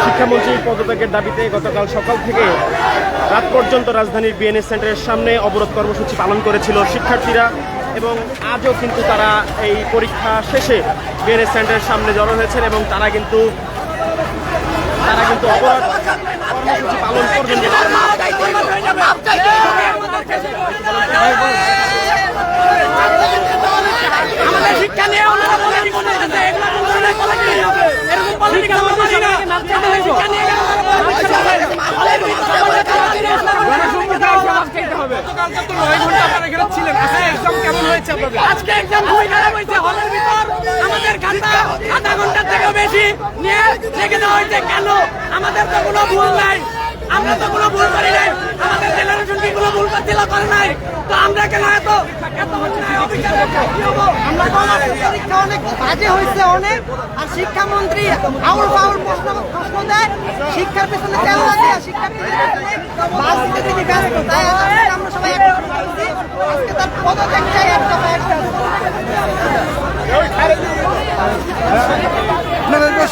শিক্ষামন্ত্রীর পদত্যাগের দাবিতে গতকাল সকাল থেকে রাত পর্যন্ত রাজধানীর বিএনএস সেন্টারের সামনে অবরোধ কর্মসূচি পালন করেছিল শিক্ষার্থীরা, এবং আজও কিন্তু তারা এই পরীক্ষা শেষে বিএনএস সেন্টারের সামনে জড়ো হয়েছেন এবং তারা কিন্তু অবরোধ কর্মসূচি পালন করবেন। শিক্ষা নিয়ে আজকে এক্সাম খুবই খারাপ হয়েছে। হলের ভিতর আমাদের খাতা আধা ঘন্টার থেকে বেশি নিয়ে রেখে দেওয়া হয়েছে। কেন? আমাদের তো কোনো ভুল নাই, আমরা তো কোনো ভুল করি নাই, আমাদের জেনারেশন কি কোনো ভুল করছিল করে নাই, তো আমরা কেন এত পরীক্ষা অনেক বাজে হয়েছে অনেক। আর শিক্ষামন্ত্রী আউল ফাউল প্রশ্ন দেয়, শিক্ষার পেছনে তেল লাগে, শিক্ষার্থীদের পেছনে বাস দিতে তিনি ব্যস্ত। তাই আমরা সবাই আজকে তার পদত্যাগ চাই একটা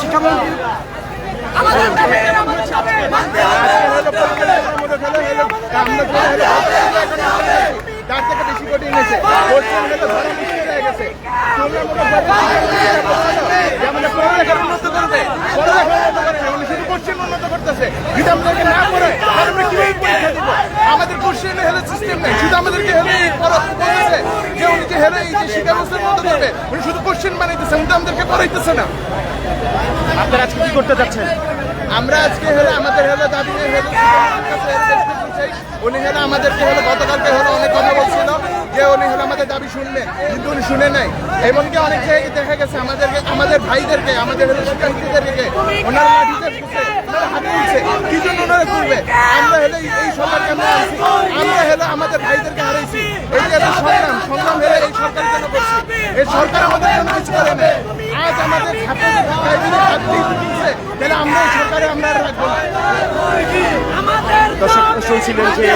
শিক্ষামন্ত্রী তার থেকে বেশি কঠিন হয়েছে। আমাদের কোশ্চেন হেলে সিস্টেম নেই, শুধু আমাদেরকে হেলে যে উনি যে হেলে এই যে শিক্ষা ব্যবস্থার মতো করবে, উনি শুধু কোশ্চেন বানাইতেছে, উনি আমাদেরকে পড়াইতেছে না। আপনারা আজকে কি করতে যাচ্ছেন? আমরা আজকে হলো আমাদের হলো দাবি উনি হলো আমাদেরকে হলো গতকালকে হলো অনেক কথা বলছিল যে উনি হলো আমাদের দাবি শুনবে, কিন্তু উনি শুনে নাই। এমনকি অনেক জায়গায় দেখা গেছে আমাদের ভাইদেরকে, আমাদের হলো শিক্ষার্থীদেরকে ওনারা লাঠিতে হাতে দিচ্ছে। কি জন্য ওনারা করবে? আমরা হলো এই সরকারকে আমরা হলো আমাদের ভাইদেরকে হারাইছি। এই যে সংগ্রাম হলো এই সরকারের জন্য করছি, এই সরকার আমাদের জন্য কিছু করে না। আজ আমাদের তাহলে আমরা এই সরকারে আমরা রাখবো না। দর্শক শুনছিলেন যে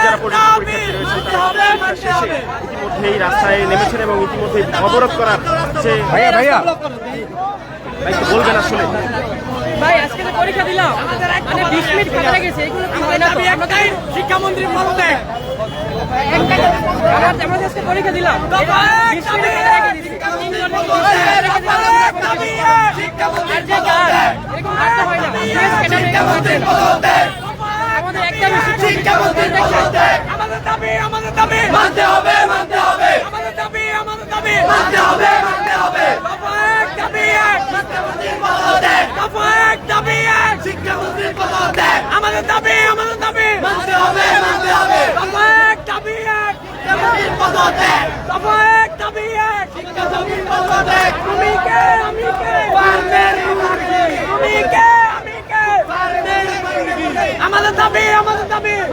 যারা পরীক্ষার্থী রয়েছেন তারা শেষে ইতিমধ্যেই রাস্তায় নেমেছেন এবং ইতিমধ্যেই অবরোধ করার যে ভাইয়া বলবেন আসলে। ভাই আজকে যে পরীক্ষা দিলাম মানে 20 মিনিট খাতা লেগেছে, এগুলো কি হয় না? তো একটাই শিক্ষামন্ত্রীর পদত্যাগ। আমরা আজকে পরীক্ষা দিলাম 20 মিনিট খাতা রেখে দিয়েছি। আমাদের একটা আমাদের দাবি মানতে হবে, মানতে হবে, আমাদের দাবি মানতে হবে, মানতে হবে। শিক্ষামন্ত্রীর পদত্যাগ, আমাদের দাবি মানতে হবে, মানতে হবে। শিক্ষামন্ত্রীর পদত্যাগ, শিক্ষামন্ত্রীর পদত্যাগ। তুমি কে আমি কে তুমি কে আমি কে আমাদের দাবি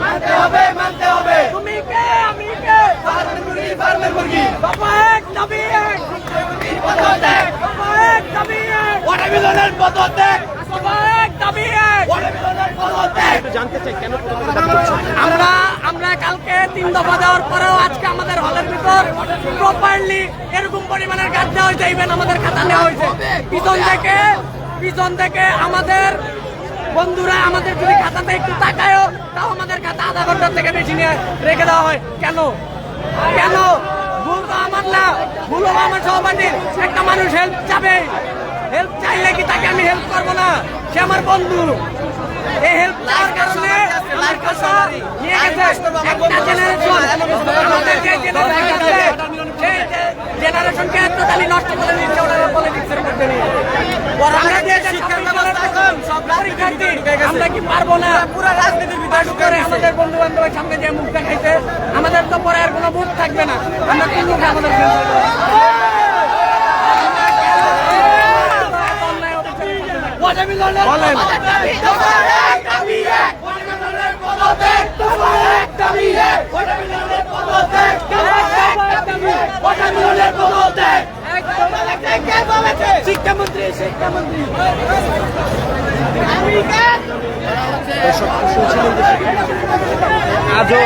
মানতে হবে, মানতে হবে। তুমি কে আমি কে ফার্মের মুরগি বাবা এক দাবি এক শিক্ষামন্ত্রীর পদত্যাগ, বাবা এক দাবি এক ওয়াটারমেলনের পদত্যাগ, বাবা এক দাবি এক ওয়াটারমেলনের পদত্যাগ। জানতে চাই কেন আমরা কালকে 3 দফা দেওয়ার পরেও আজকে আমাদের হলের ভিতর প্রপারলি এরকম পরিমাণের কাজ দেওয়া হয়েছে। ইভেন আমাদের খাতা নেওয়া হয়েছে পিছন থেকে আমাদের বন্ধুরা আমাদের যদি খাতাতে একটু তাকায়ও তাও আমাদের খাতা আধা ঘন্টার থেকে বেশি নিয়ে রেখে দেওয়া হয়। কেন ভুল তো আমার না, ভুল হলো আমার সহপাঠীর। একটা মানুষ হেল্প চাইলে কি তাকে আমি হেল্প করবো না? সে আমার বন্ধু। এই হেল্প চাওয়ার কারণে আমার কথা নিয়ে গেছে একটা জেনারেশন। আমাদের যে জেনারেশনকে টোটালি নষ্ট করে দিচ্ছে ওনারা পলিটিক্সের মধ্যে নিয়ে। আমরা কি পারবো না পুরো রাজনীতির বিকাশ করে আমাদের বন্ধু বান্ধবের সামনে যে মুখ দেখাইতে? আমাদের তো পরে আর কোনো মুখ থাকবে না। আমরা কোন মুখে আমাদের শিক্ষামন্ত্রী আজও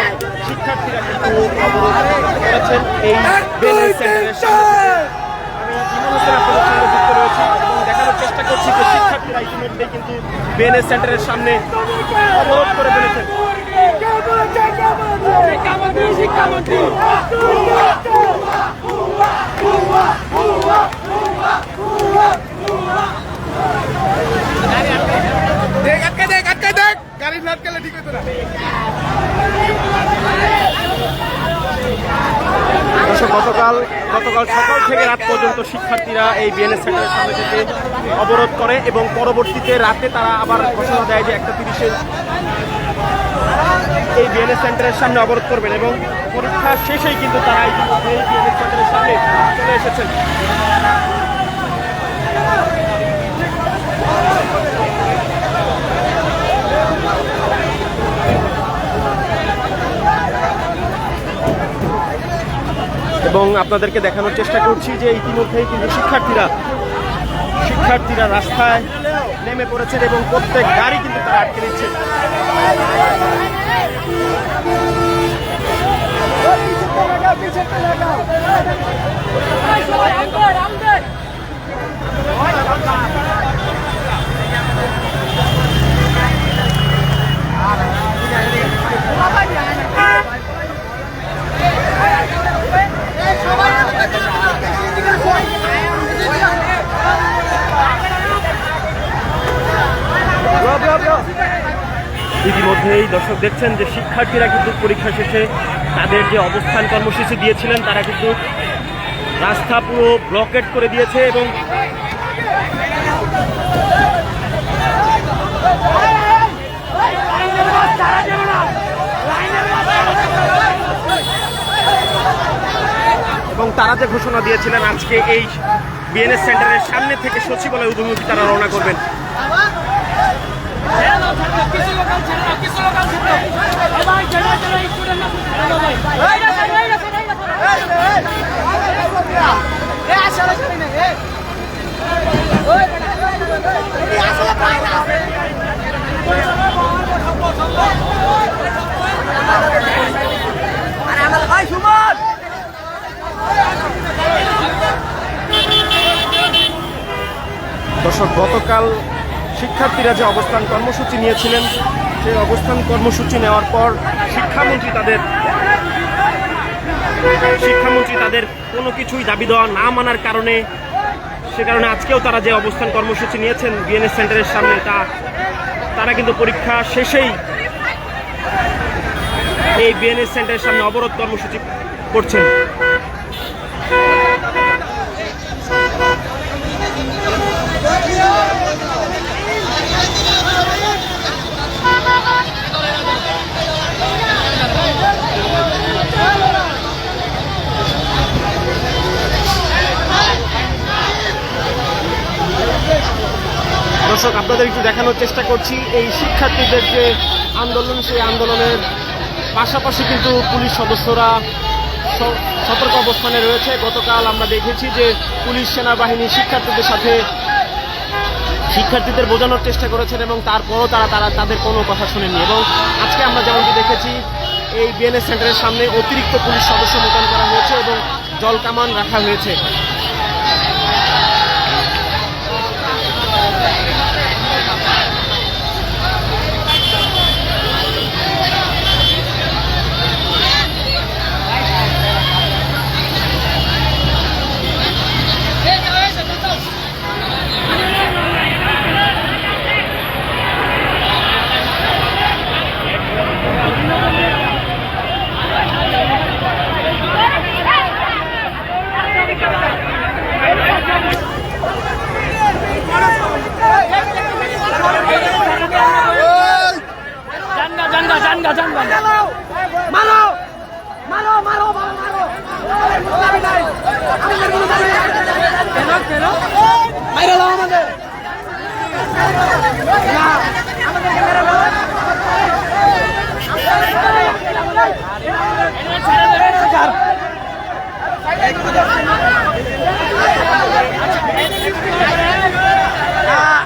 শিক্ষার্থীরা কিন্তু অবরোধ করেছেন এই বিএনএস সেন্টারের সামনে। বিএনএস সেন্টারের সামনে অবরোধ করে ফেলেছেন। গাড়ি ফ্ল্যাট করলে ঠিক হতো না। গতকাল সকাল থেকে রাত পর্যন্ত শিক্ষার্থীরা এই বিএনএস সেন্টারের সামনে থেকে অবরোধ করে এবং পরবর্তীতে রাতে তারা আবার ঘোষণা দেয় যে 1:30-এ এই বিএনএস সেন্টারের সামনে অবরোধ করবেন এবং পরীক্ষা শেষেই কিন্তু তারা এই বিএনএস সেন্টারের সামনে চলে এসেছেন। এবং আপনাদেরকে দেখানোর চেষ্টা করছি যে ইতিমধ্যেই কিন্তু শিক্ষার্থীরা রাস্তায় নেমে পড়েছেন এবং প্রত্যেক গাড়ি কিন্তু তারা আটকে দিচ্ছেন। ইতিমধ্যেই দর্শক দেখছেন যে শিক্ষার্থীরা কিন্তু পরীক্ষা শেষে তাদের যে অবস্থান কর্মসূচি দিয়েছিলেন তারা কিন্তু রাস্তা পুরো ব্লকেট করে দিয়েছে এবং তারা যে ঘোষণা দিয়েছিলেন আজকে এই বিএনএস সেন্টারের সামনে থেকে সচিবালয় অভিমুখী তারা রওনা করবেন। দর্শক, গতকাল শিক্ষার্থীরা যে অবস্থান কর্মসূচি নিয়েছিলেন সেই অবস্থান কর্মসূচি নেওয়ার পর শিক্ষামন্ত্রী তাদের কোনো কিছুই দাবি দেওয়া না মানার কারণে সে কারণে আজকেও তারা যে অবস্থান কর্মসূচি নিয়েছেন বিএনএস সেন্টারের সামনে তারা কিন্তু পরীক্ষা শেষেই এই বিএনএস সেন্টারের সামনে অবরোধ কর্মসূচি করছেন। দর্শক, আপনাদের একটু দেখানোর চেষ্টা করছি এই শিক্ষার্থীদের যে আন্দোলন, সেই আন্দোলনের পাশাপাশি কিন্তু পুলিশ সদস্যরা সতর্ক অবস্থানে রয়েছে। গতকাল আমরা দেখেছি যে পুলিশ সেনাবাহিনী শিক্ষার্থীদের বোঝানোর চেষ্টা করেছেন এবং তারপরও তারা তাদের কোনো কথা শুনেনি। এবং আজকে আমরা যেমনটি দেখেছি এই বিএনএস সেন্টারের সামনে অতিরিক্ত পুলিশ সদস্য মোতায়েন করা হয়েছে এবং জলকামান রাখা হয়েছে।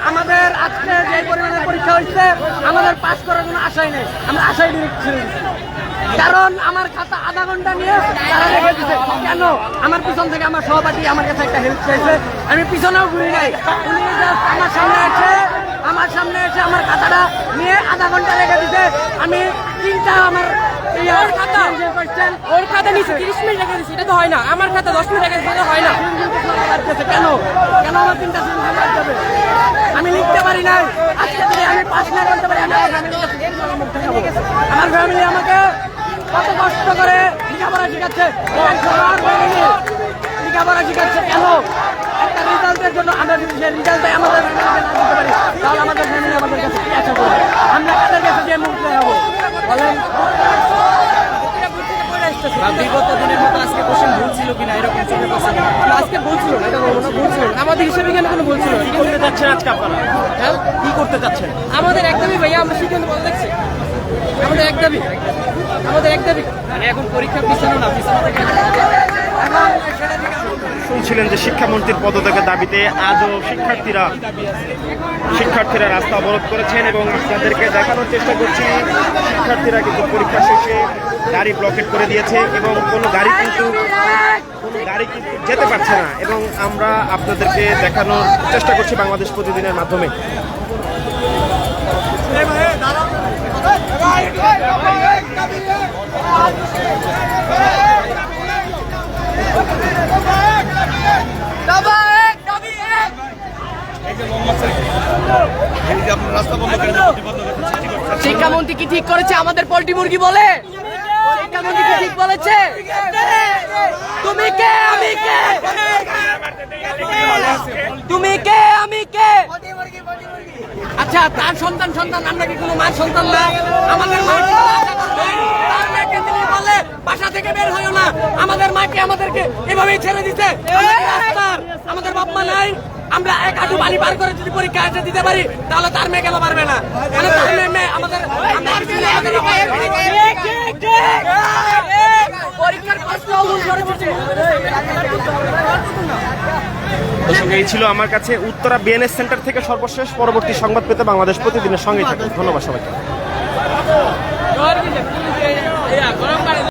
আমাদের আজকে যে পরিমাণের পরীক্ষা হয়েছে আমাদের পাস করার কোনো আশাই নেই, আমরা আশাই ছিল। কারণ আমার খাতা আধা ঘন্টা নিয়ে তারা রেখে দিচ্ছে। কেন? আমার পিছন থেকে আমার সহপাঠী আমার কাছে একটা হেল্প চাইছে, আমি পিছনেও ঘুরি নাই, উনি জাস্ট আমার সামনে আছে আমার সামনে এসে আমার খাতাটা নিয়ে আধা ঘন্টা রেখে দিতে, আমি তিনটা আমার ওর খাতা নিচে 30 মিনিট রেখে দিচ্ছি, এটা তো হয় না। আমার খাতা 10 মিনিট রেখে দিচ্ছি, এটা হয় না। কেন কেন আমার তিনটা সিগনেচার লাগবে? আমি লিখতে পারি নাই। আজকে যদি আমি পাস না করতে পারি, আমি আমার ফ্যামিলি আমাকে কত কষ্ট করে লেখাপড়া শিখাচ্ছে, লেখাপড়া শিখাচ্ছে কেন? একটা রেজাল্টের জন্য আমরা যদি সেই রেজাল্টে আমাদের ফ্যামিলিকে না দিতে পারি, তাহলে আমাদের ফ্যামিলি আমাদের কাছে কি আশা করবে? আমরা কাদের কাছে যে মুখ দেখাবো বলেন? বিগত দিনের মতো আজকে কোশ্চেন ভুল ছিল কিনা এরকম চোখে পড়ছে না। আজকে ভুল ছিল না, এটা বলবো না, ভুল ছিল না। আমাদের হিসেবে কেন কোনো ভুল ছিল না। কি করতে চাচ্ছেন আজকে আপনারা? হ্যাঁ? কি করতে চাচ্ছেন? আমাদের একদমই ভাইয়া, আমরা সিদ্ধান্ত বলে দেখছি, আমাদের একদমই, আমাদের একদমই মানে এখন পরীক্ষা পিছানো না, পিছানো থেকে শুনছিলেন যে শিক্ষামন্ত্রীর পদত্যাগের দাবিতে আজও শিক্ষার্থীরা রাস্তা অবরোধ করেছেন এবং আপনাদেরকে দেখানোর চেষ্টা করছি শিক্ষার্থীরা কিন্তু পরীক্ষা শেষে গাড়ি ব্লকেট করে দিয়েছে এবং কোনো গাড়ি কিন্তু যেতে পারছে না এবং আমরা আপনাদেরকে দেখানোর চেষ্টা করছি বাংলাদেশ প্রতিদিনের মাধ্যমে। শিক্ষামন্ত্রী কি ঠিক করেছে আমাদের পোল্ট্রি মুরগি বলে? শিক্ষামন্ত্রী কি ঠিক বলেছে? তুমি কে আমি কে? তুমি কে আমি কে? আচ্ছা, তার সন্তান আমরা কি কোনো মার সন্তান না? আমাদের মা তার মেয়েকে তিনি বলে বাসা থেকে বের হইও না, আমাদের মাকে আমাদেরকে এভাবেই ছেড়ে দিতে। আমাদের বাপ মা নাই, আমরা এক হাঁটু বালি পার করে যদি পরীক্ষা এসে দিতে পারি, তাহলে তার মেয়ে কেন পারবে না? মানে তার মেয়ে আমাদের পরীক্ষার প্রশ্ন ভুল করে দিচ্ছে। দর্শক, এই ছিল আমার কাছে উত্তরা বিএনএস সেন্টার থেকে সর্বশেষ। পরবর্তী সংবাদ পেতে বাংলাদেশ প্রতিদিনের সঙ্গেই থাকুন। ধন্যবাদ সবাইকে।